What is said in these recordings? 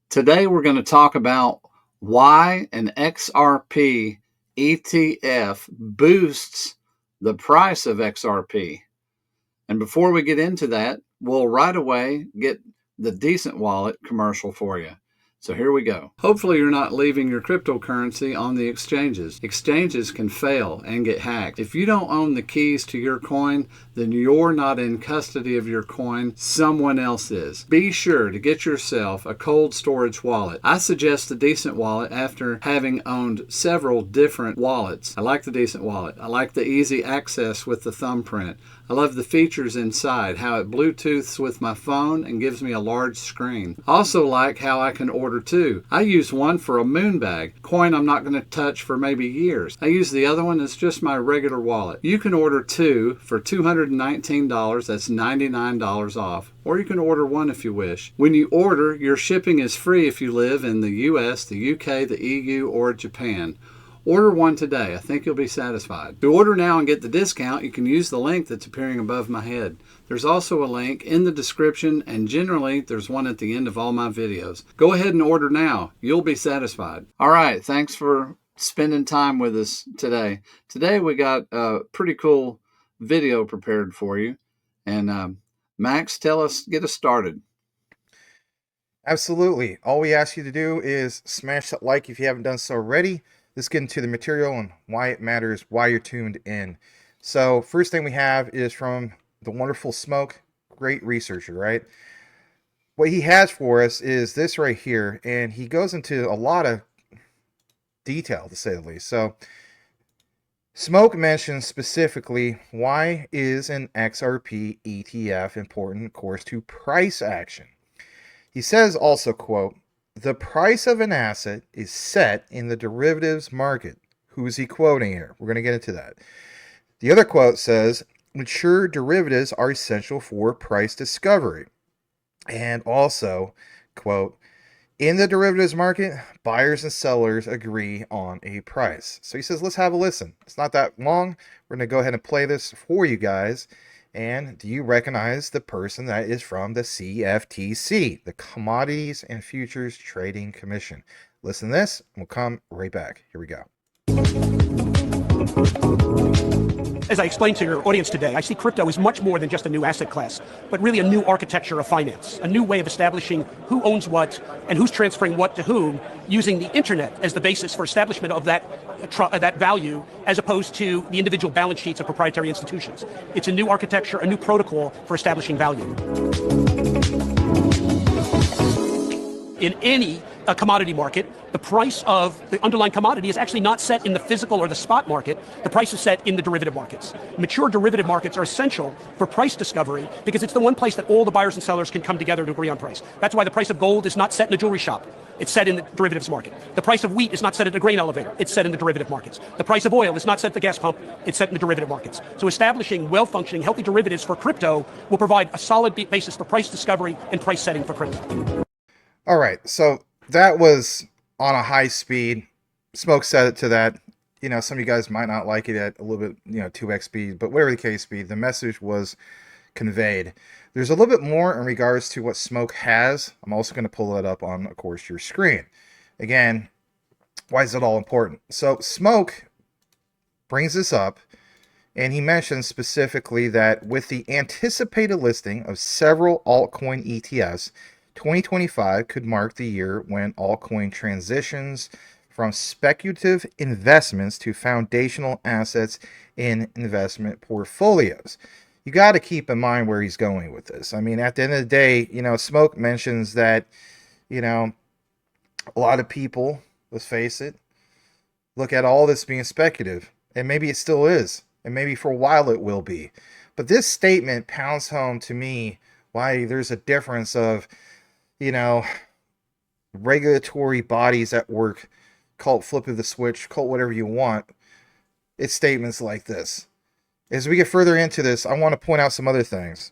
Today we're going to talk about why an XRP ETF boosts the price of XRP. And before we get into that, we'll right away get the Decent Wallet commercial for you. So here we go. Hopefully you're not leaving your cryptocurrency on the exchanges. Exchanges can fail and get hacked. If you don't own the keys to your coin, then you're not in custody of your coin, someone else is. Be sure to get yourself a cold storage wallet. I suggest the Decent Wallet after having owned several different wallets. I like the Decent Wallet. I like the easy access with the thumbprint. I love the features inside, how it Bluetooths with my phone and gives me a large screen. I also like how I can order two. I use one for a moon bag, coin I'm not going to touch for maybe years. I use the other one as just my regular wallet. You can order two for $219, that's $99 off. Or you can order one if you wish. When you order, your shipping is free if you live in the US, the UK, the EU, or Japan. Order one today. I think you'll be satisfied. To order now and get the discount, you can use the link that's appearing above my head. There's also a link in the description, and generally there's one at the end of all my videos. Go ahead and order now. You'll be satisfied. All right, thanks for spending time with us today. Today we got a pretty cool video prepared for you. And Max, get us started. Absolutely. All we ask you to do is smash that like if you haven't done so already. Let's get into the material and why it matters, why you're tuned in. So first thing we have is from the wonderful Smoke, great researcher, right? What he has for us is this right here, and he goes into a lot of detail, to say the least. So Smoke mentions specifically why is an XRP ETF important, of course, to price action. He says also, quote, "The price of an asset is set in the derivatives market." Who is he quoting here? We're going to get into that. The other quote says, "Mature derivatives are essential for price discovery." And also, quote, "In the derivatives market, buyers and sellers agree on a price." So he says, let's have a listen. It's not that long. We're going to go ahead and play this for you guys. And do you recognize the person that is from the CFTC, the Commodities and Futures Trading Commission? Listen to this, and we'll come right back. Here we go. As I explained to your audience today, I see crypto as much more than just a new asset class, but really a new architecture of finance, a new way of establishing who owns what and who's transferring what to whom, using the internet as the basis for establishment of that value, as opposed to the individual balance sheets of proprietary institutions. It's a new architecture, a new protocol for establishing value. In any commodity market, the price of the underlying commodity is actually not set in the physical or the spot market. The price is set in the derivative markets. Mature derivative markets are essential for price discovery because it's the one place that all the buyers and sellers can come together to agree on price. That's why the price of gold is not set in a jewelry shop. It's set in the derivatives market. The price of wheat is not set at a grain elevator. It's set in the derivative markets. The price of oil is not set at the gas pump. It's set in the derivative markets. So establishing well-functioning, healthy derivatives for crypto will provide a solid basis for price discovery and price setting for crypto. All right, so that was on a high speed. Smoke said it to that. You know, some of you guys might not like it at a little bit, 2x speed, but whatever the case be, the message was conveyed. There's a little bit more in regards to what Smoke has. I'm also going to pull that up on, of course, your screen. Again, why is it all important? So Smoke brings this up, and he mentions specifically that with the anticipated listing of several altcoin ETFs, 2025 could mark the year when altcoin transitions from speculative investments to foundational assets in investment portfolios. You got to keep in mind where he's going with this. I mean, at the end of the day, Smoke mentions that, a lot of people, let's face it, look at all this being speculative, and maybe it still is, and maybe for a while it will be. But this statement pounds home to me why there's a difference of, regulatory bodies at work, call it flip of the switch, call it whatever you want. It's statements like this. As we get further into this, I want to point out some other things.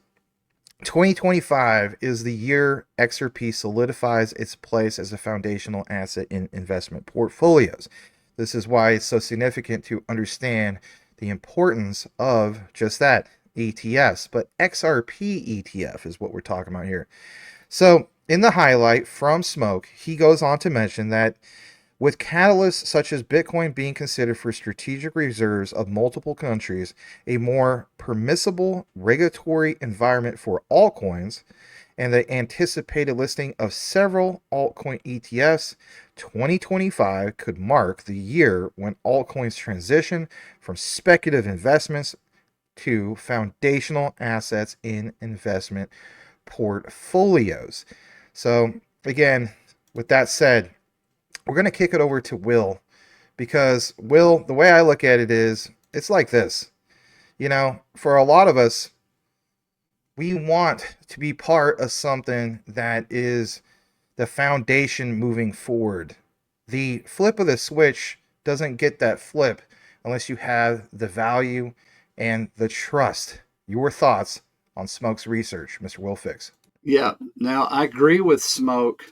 2025 is the year XRP solidifies its place as a foundational asset in investment portfolios. This is why it's so significant to understand the importance of just that, ETFs. But XRP ETF is what we're talking about here. So In the highlight from Smoke, he goes on to mention that with catalysts such as Bitcoin being considered for strategic reserves of multiple countries, a more permissible regulatory environment for altcoins, and the anticipated listing of several altcoin ETFs, 2025 could mark the year when altcoins transition from speculative investments to foundational assets in investment portfolios. So, again, with that said, we're going to kick it over to Will, because Will, the way I look at it is, it's like this. You know, for a lot of us, we want to be part of something that is the foundation moving forward. The flip of the switch doesn't get that flip unless you have the value and the trust. Your thoughts on Smoke's research, Mr. Will Fix? Yeah. Now I agree with Smoke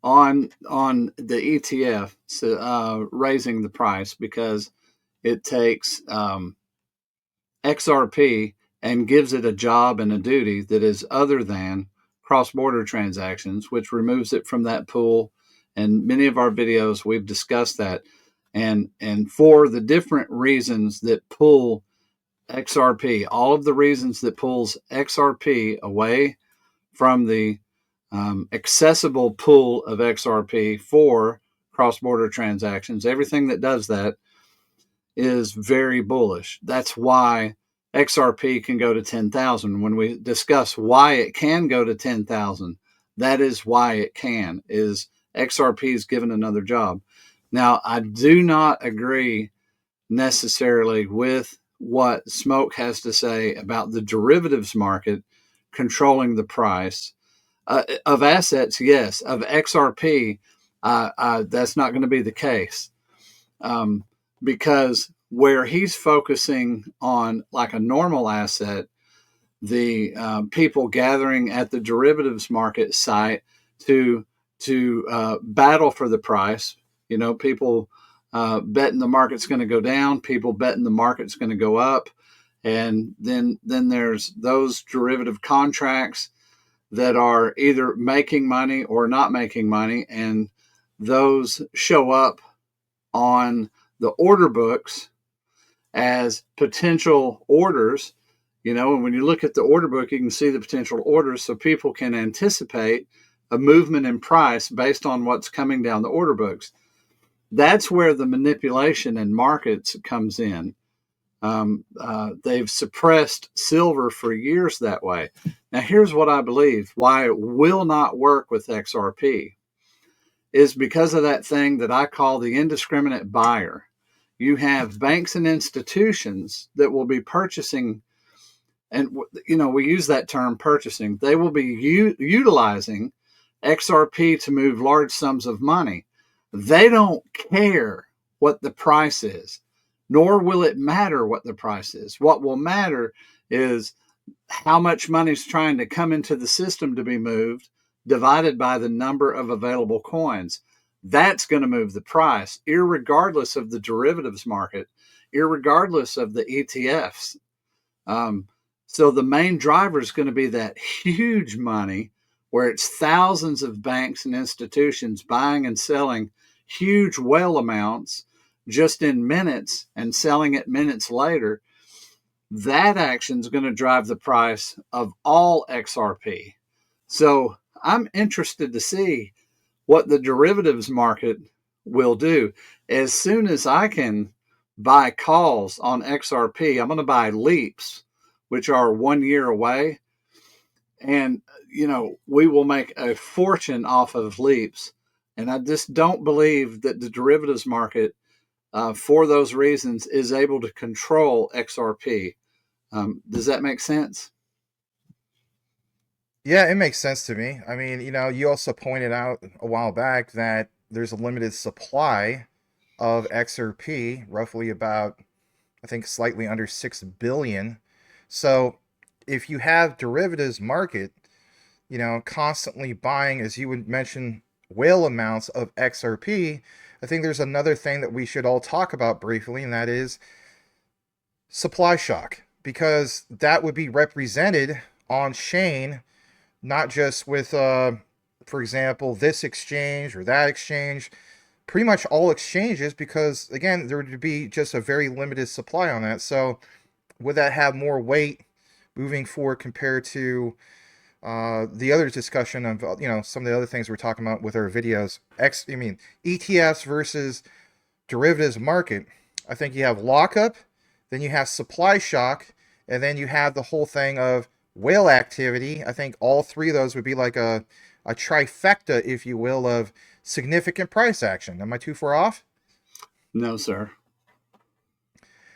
on the ETF raising the price, because it takes XRP and gives it a job and a duty that is other than cross-border transactions, which removes it from that pool. And many of our videos, we've discussed that. And for the different reasons that pull XRP, all of the reasons that pulls XRP away from the accessible pool of XRP for cross-border transactions, everything that does that is very bullish. That's why XRP can go to 10,000. When we discuss why it can go to 10,000, that is why it can, is XRP is given another job. Now, I do not agree necessarily with what Smoke has to say about the derivatives market controlling the price of assets. Yes, of XRP, that's not going to be the case, because where he's focusing on like a normal asset, the people gathering at the derivatives market site to battle for the price. You know, people betting the market's going to go down, people betting the market's going to go up, and then there's those derivative contracts that are either making money or not making money, and those show up on the order books as potential orders. You know, and when you look at the order book, you can see the potential orders, so people can anticipate a movement in price based on what's coming down the order books. That's where the manipulation in markets comes in. They've suppressed silver for years that way. Now, here's what I believe why it will not work with XRP is because of that thing that I call the indiscriminate buyer. You have banks and institutions that will be purchasing, and you know, we use that term purchasing. They will be utilizing XRP to move large sums of money. They don't care what the price is, nor will it matter what the price is. What will matter is how much money is trying to come into the system to be moved, divided by the number of available coins. That's going to move the price, irregardless of the derivatives market, irregardless of the ETFs. So the main driver is going to be that huge money, where it's thousands of banks and institutions buying and selling huge whale amounts just in minutes and selling it minutes later. That action is going to drive the price of all XRP. So I'm interested to see what the derivatives market will do. As soon as I can buy calls on XRP, I'm going to buy leaps, which are 1 year away. And, you know, we will make a fortune off of leaps. And I just don't believe that the derivatives market, for those reasons, is able to control XRP. Does that make sense? Yeah, it makes sense to me. I mean, you know, you also pointed out a while back that there's a limited supply of XRP, roughly about, I think, slightly under 6 billion. So if you have derivatives market, you know, constantly buying, as you would mention, whale amounts of XRP, I think there's another thing that we should all talk about briefly, and that is supply shock, because that would be represented on chain, not just with for example, this exchange or that exchange, pretty much all exchanges, because again, there would be just a very limited supply on that. So would that have more weight moving forward compared to the other discussion of some of the other things we're talking about with our videos? ETFs versus derivatives market. I think you have lockup, then you have supply shock, and then you have the whole thing of whale activity. I think all three of those would be like a trifecta, if you will, of significant price action. Am I too far off? No, sir.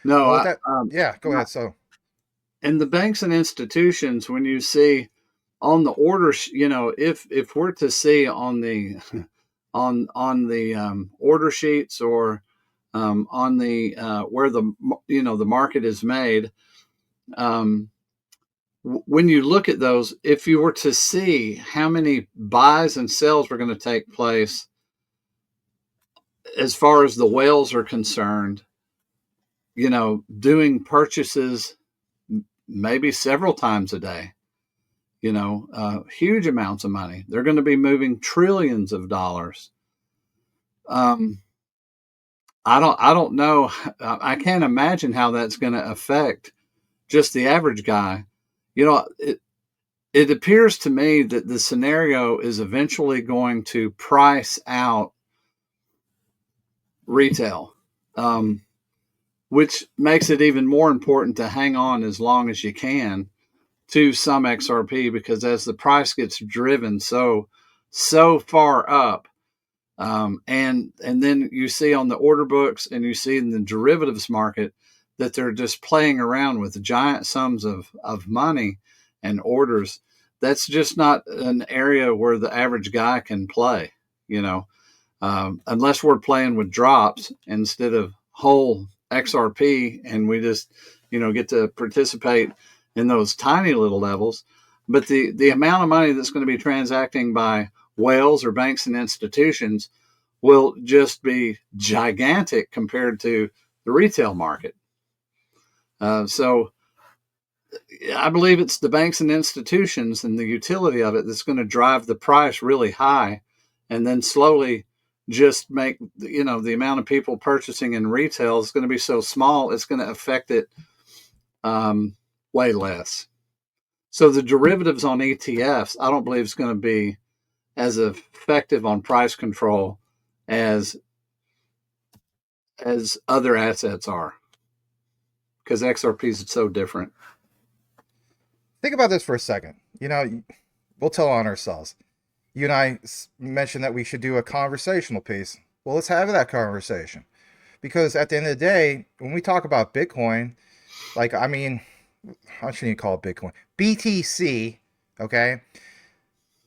No, Well, with that, yeah, go ahead. So, in the banks and institutions, when you see on the order, if we're to see on the on the order sheets, or on the where the market is made, when you look at those, if you were to see how many buys and sells were going to take place as far as the whales are concerned, doing purchases maybe several times a day, huge amounts of money. They're going to be moving trillions of dollars. I don't know. I can't imagine how that's going to affect just the average guy. It appears to me that the scenario is eventually going to price out retail, which makes it even more important to hang on as long as you can to some XRP, because as the price gets driven so far up, and then you see on the order books and you see in the derivatives market that they're just playing around with giant sums of money and orders. That's just not an area where the average guy can play, unless we're playing with drops instead of whole XRP, and we just, get to participate in those tiny little levels. But the amount of money that's going to be transacting by whales or banks and institutions will just be gigantic compared to the retail market. So I believe it's the banks and institutions and the utility of it that's going to drive the price really high, and then slowly just make, the amount of people purchasing in retail is going to be so small, it's going to affect it way less. So the derivatives on ETFs, I don't believe it's going to be as effective on price control as other assets are, because XRP is so different. think about this for a second. We'll tell on ourselves. You and I mentioned that we should do a conversational piece. Well, let's have that conversation, because at the end of the day, when we talk about Bitcoin, how shouldn't you call it Bitcoin? BTC, okay?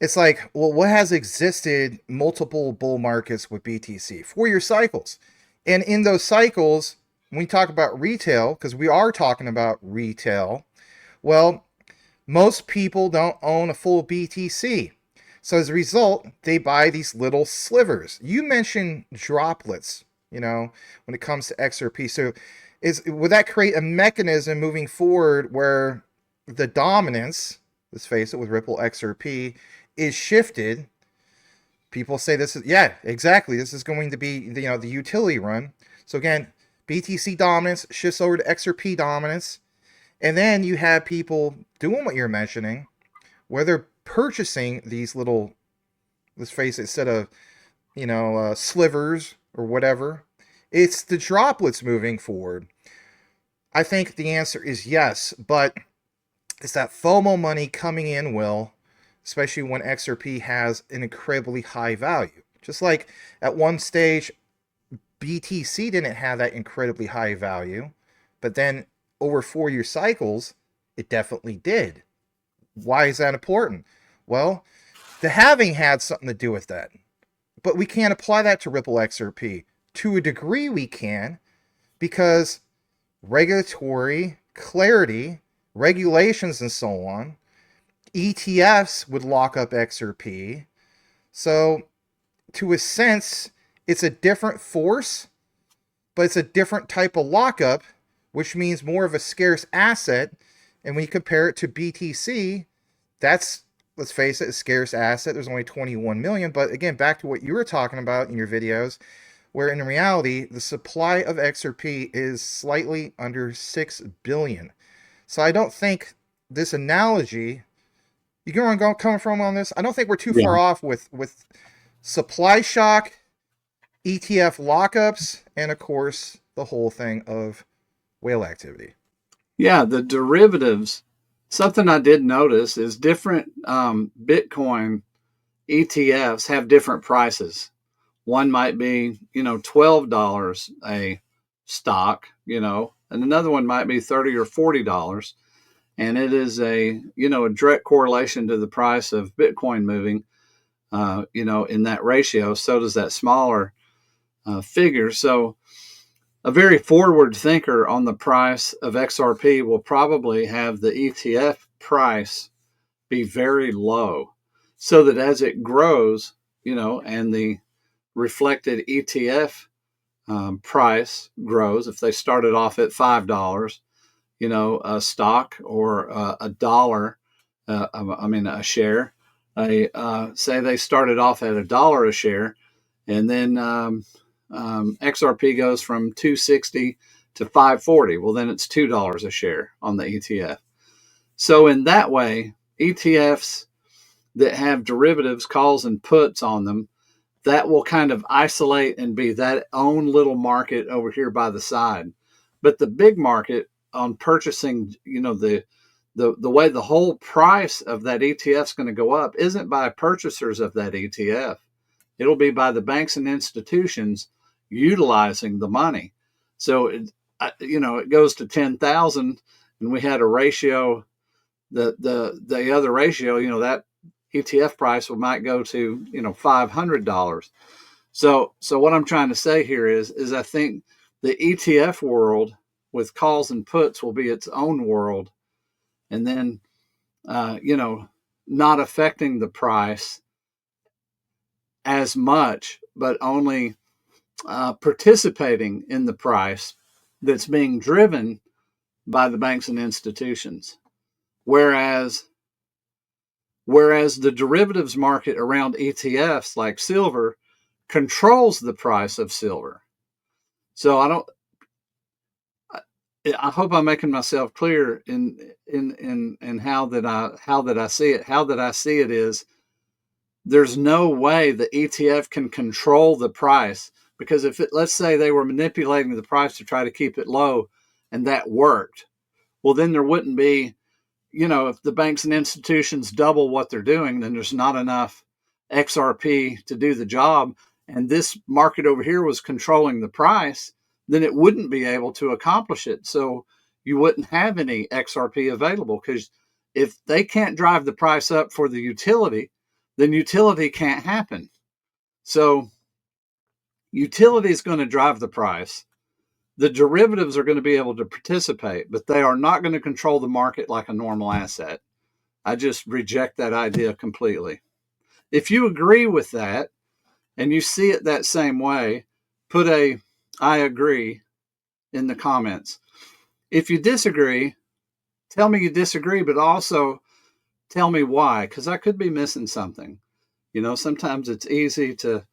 It's like, well, what has existed multiple bull markets with BTC? 4-year cycles. And in those cycles, when we talk about retail, because we are talking about retail, well, most people don't own a full BTC. So as a result, they buy these little slivers. You mentioned droplets, when it comes to XRP. So would that create a mechanism moving forward where the dominance, let's face it, with Ripple XRP is shifted? People say this is, yeah, exactly. This is going to be the utility run. So again, BTC dominance shifts over to XRP dominance. And then you have people doing what you're mentioning, where they're purchasing these little, let's face it, instead of, slivers or whatever, it's the droplets moving forward. I think the answer is yes, but it's that FOMO money coming in, Will, especially when XRP has an incredibly high value. Just like at one stage, BTC didn't have that incredibly high value, but then over 4-year cycles, it definitely did. Why is that important? Well, the halving had something to do with that. But we can't apply that to Ripple XRP. To a degree we can, because regulatory clarity, regulations and so on, ETFs would lock up XRP. So to a sense, it's a different force, but it's a different type of lockup, which means more of a scarce asset. And when you compare it to BTC, that's let's face it, a scarce asset. There's only 21 million. But again, back to what you were talking about in your videos, where in reality, the supply of XRP is slightly under 6 billion. So I don't think this analogy, you get where I'm coming from on this? I don't think we're too far off with supply shock, ETF lockups, and of course, the whole thing of whale activity. Yeah, the derivatives. Something I did notice is different Bitcoin ETFs have different prices. One might be, $12 a stock, and another one might be $30 or $40. And it is a direct correlation to the price of Bitcoin moving, in that ratio. So does that smaller figure. So a very forward thinker on the price of XRP will probably have the ETF price be very low, so that as it grows, and the reflected ETF price grows, if they started off at $5, a stock, or a dollar, a share, say they started off at $1 a share, and then XRP goes from 260 to 540. Well, then it's $2 a share on the ETF. So in that way, ETFs that have derivatives, calls, and puts on them, that will kind of isolate and be that own little market over here by the side. But the big market on purchasing, the way the whole price of that ETF is going to go up isn't by purchasers of that ETF. It'll be by the banks and institutions utilizing the money. So it goes to 10,000, and we had a ratio. The other ratio, that ETF price might go to $500. So what I'm trying to say here is I think the ETF world with calls and puts will be its own world, and then not affecting the price as much, but only participating in the price that's being driven by the banks and institutions. Whereas the derivatives market around ETFs like silver controls the price of silver. So I hope I'm making myself clear in how that I see it. How that I see it is, there's no way the ETF can control the price, because let's say they were manipulating the price to try to keep it low, and that worked, well, then there wouldn't be, if the banks and institutions double what they're doing, then there's not enough XRP to do the job, and this market over here was controlling the price, then it wouldn't be able to accomplish it. So you wouldn't have any XRP available, because if they can't drive the price up for the utility, then utility can't happen. So utility is going to drive the price. The derivatives are going to be able to participate, but they are not going to control the market like a normal asset. I just reject that idea completely. If you agree with that and you see it that same way, put a "I agree" in the comments. If you disagree, tell me you disagree, but also tell me why, because I could be missing something. Sometimes it's easy to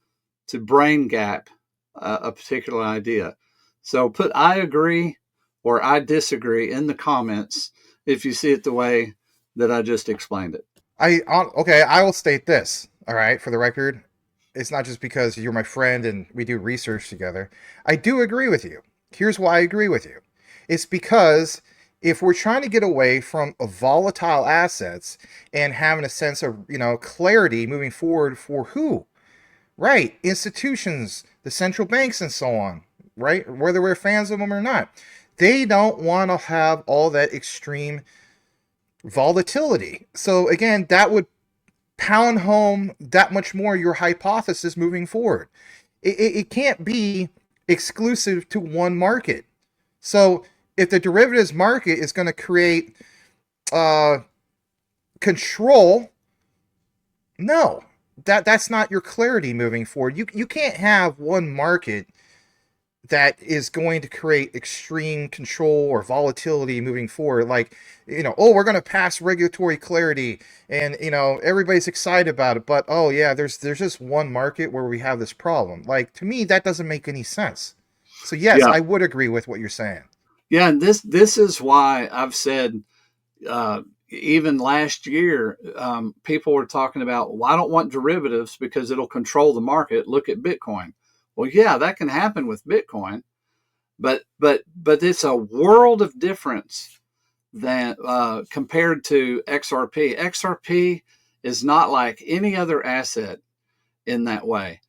brain gap a particular idea. So put "I agree" or "I disagree" in the comments if you see it the way that I just explained it. Okay, I will state this, all right, for the record. It's not just because you're my friend and we do research together. I do agree with you. Here's why I agree with you. It's because if we're trying to get away from volatile assets and having a sense of, clarity moving forward for who? Right, institutions, the central banks and so on, right? Whether we're fans of them or not. They don't want to have all that extreme volatility. So again, that would pound home that much more your hypothesis moving forward. It can't be exclusive to one market. So if the derivatives market is going to create control, no, that's not your clarity moving forward. You can't have one market that is going to create extreme control or volatility moving forward. Like, oh, we're going to pass regulatory clarity, and everybody's excited about it, but oh yeah, there's just one market where we have this problem. Like, to me, that doesn't make any sense. So yes, Yeah. I would agree with what you're saying. Yeah. And this is why I've said, even last year, people were talking about, well, I don't want derivatives because it'll control the market. Look at Bitcoin. Well, yeah, that can happen with Bitcoin, but it's a world of difference than compared to XRP. XRP is not like any other asset in that way.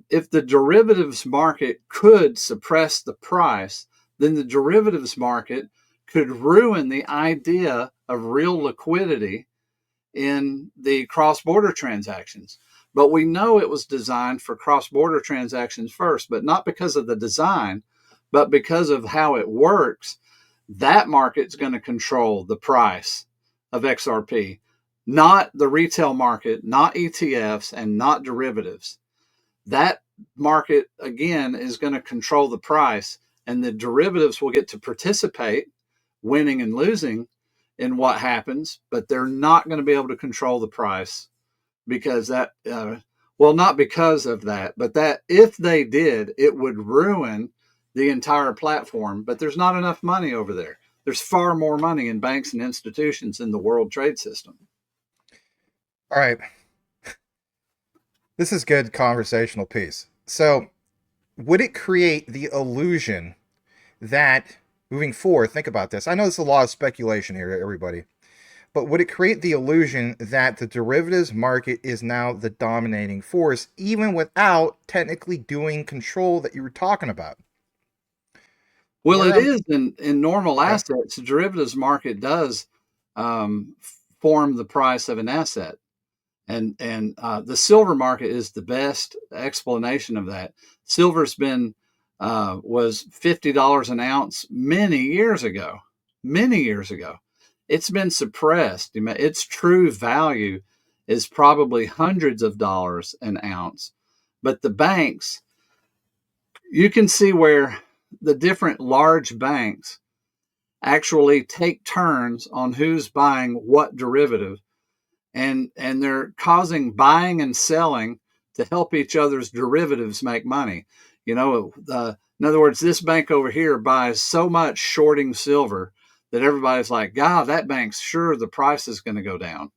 If the derivatives market could suppress the price, then the derivatives market could ruin the idea of real liquidity in the cross-border transactions. But we know it was designed for cross-border transactions first, but not because of the design, but because of how it works. That market's going to control the price of XRP, not the retail market, not ETFs, and not derivatives. That market, again, is going to control the price, and the derivatives will get to participate, winning and losing in what happens, but they're not going to be able to control the price because that, well, not because of that, but that if they did, it would ruin the entire platform. But there's not enough money over there. There's far more money in banks and institutions in the world trade system. All right. This is good conversational piece. So, would it create the illusion that moving forward, think about this. I know there's a lot of speculation here, everybody, but would it create the illusion that the derivatives market is now the dominating force, even without technically doing control that you were talking about? Well, Where it is in normal okay. assets. The derivatives market does form the price of an asset. And the silver market is the best explanation of that. Silver's been was $50 an ounce many years ago. Many years ago, it's been suppressed. Its true value is probably hundreds of dollars an ounce. But the banks, you can see where the different large banks actually take turns on who's buying what derivative, and they're causing buying and selling to help each other's derivatives make money. In other words, this bank over here buys so much shorting silver that everybody's like, God, that bank's sure the price is going to go down.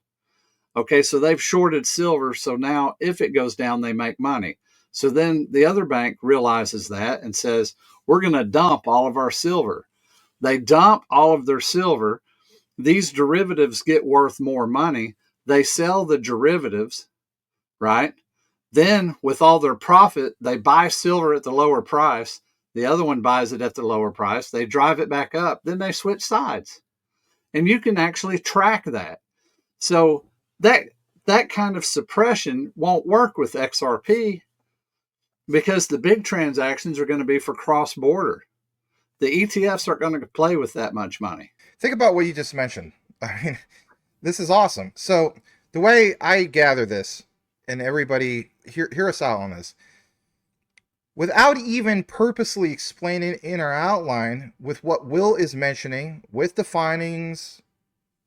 Okay, so they've shorted silver, so now if it goes down, they make money. So then the other bank realizes that and says, we're going to dump all of our silver. They dump all of their silver. These derivatives get worth more money. They sell the derivatives, right? Then with all their profit, they buy silver at the lower price. The other one buys it at the lower price. They drive it back up. Then they switch sides. And you can actually track that. So that kind of suppression won't work with XRP because the big transactions are going to be for cross-border. The ETFs aren't going to play with that much money. Think about what you just mentioned. I mean, this is awesome. So the way I gather this, and everybody hear us out on this, without even purposely explaining in our outline with what Will is mentioning, with the findings,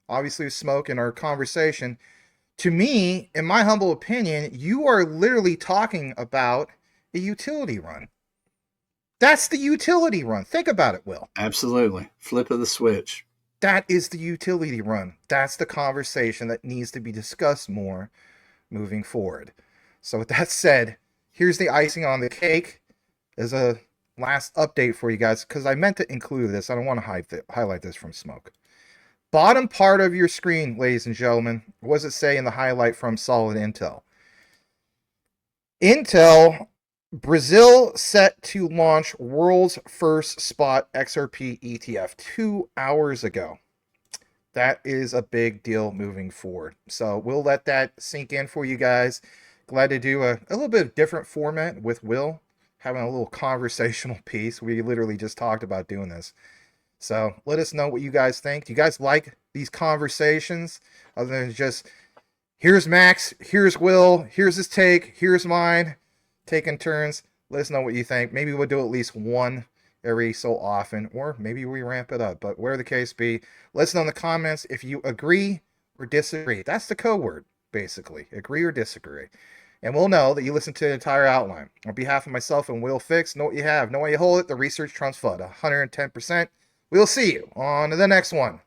obviously with Smoke in our conversation, to me, in my humble opinion, you are literally talking about a utility run. That's the utility run. Think about it, Will. Absolutely. Flip of the switch. That is the utility run. That's the conversation that needs to be discussed more moving forward. So with that said, here's the icing on the cake as a last update for you guys, because I meant to include this. I don't want to highlight this from Smoke. Bottom part of your screen, ladies and gentlemen, what does it say in the highlight from Solid Intel? Intel, Brazil set to launch world's first spot XRP ETF 2 hours ago. That is a big deal moving forward. So we'll let that sink in for you guys. Glad to do a little bit of different format with Will, having a little conversational piece. We literally just talked about doing this. So let us know what you guys think. Do you guys like these conversations? Other than just, here's Max, here's Will, here's his take, here's mine, taking turns. Let us know what you think. Maybe we'll do at least one every so often, or maybe we ramp it up. But whatever the case be, let us know in the comments if you agree or disagree. That's the code word, basically. Agree or disagree. And we'll know that you listened to the entire outline. On behalf of myself and Will Fix, know what you have, know why you hold it. The research trumps FUD, 110%. We'll see you on the next one.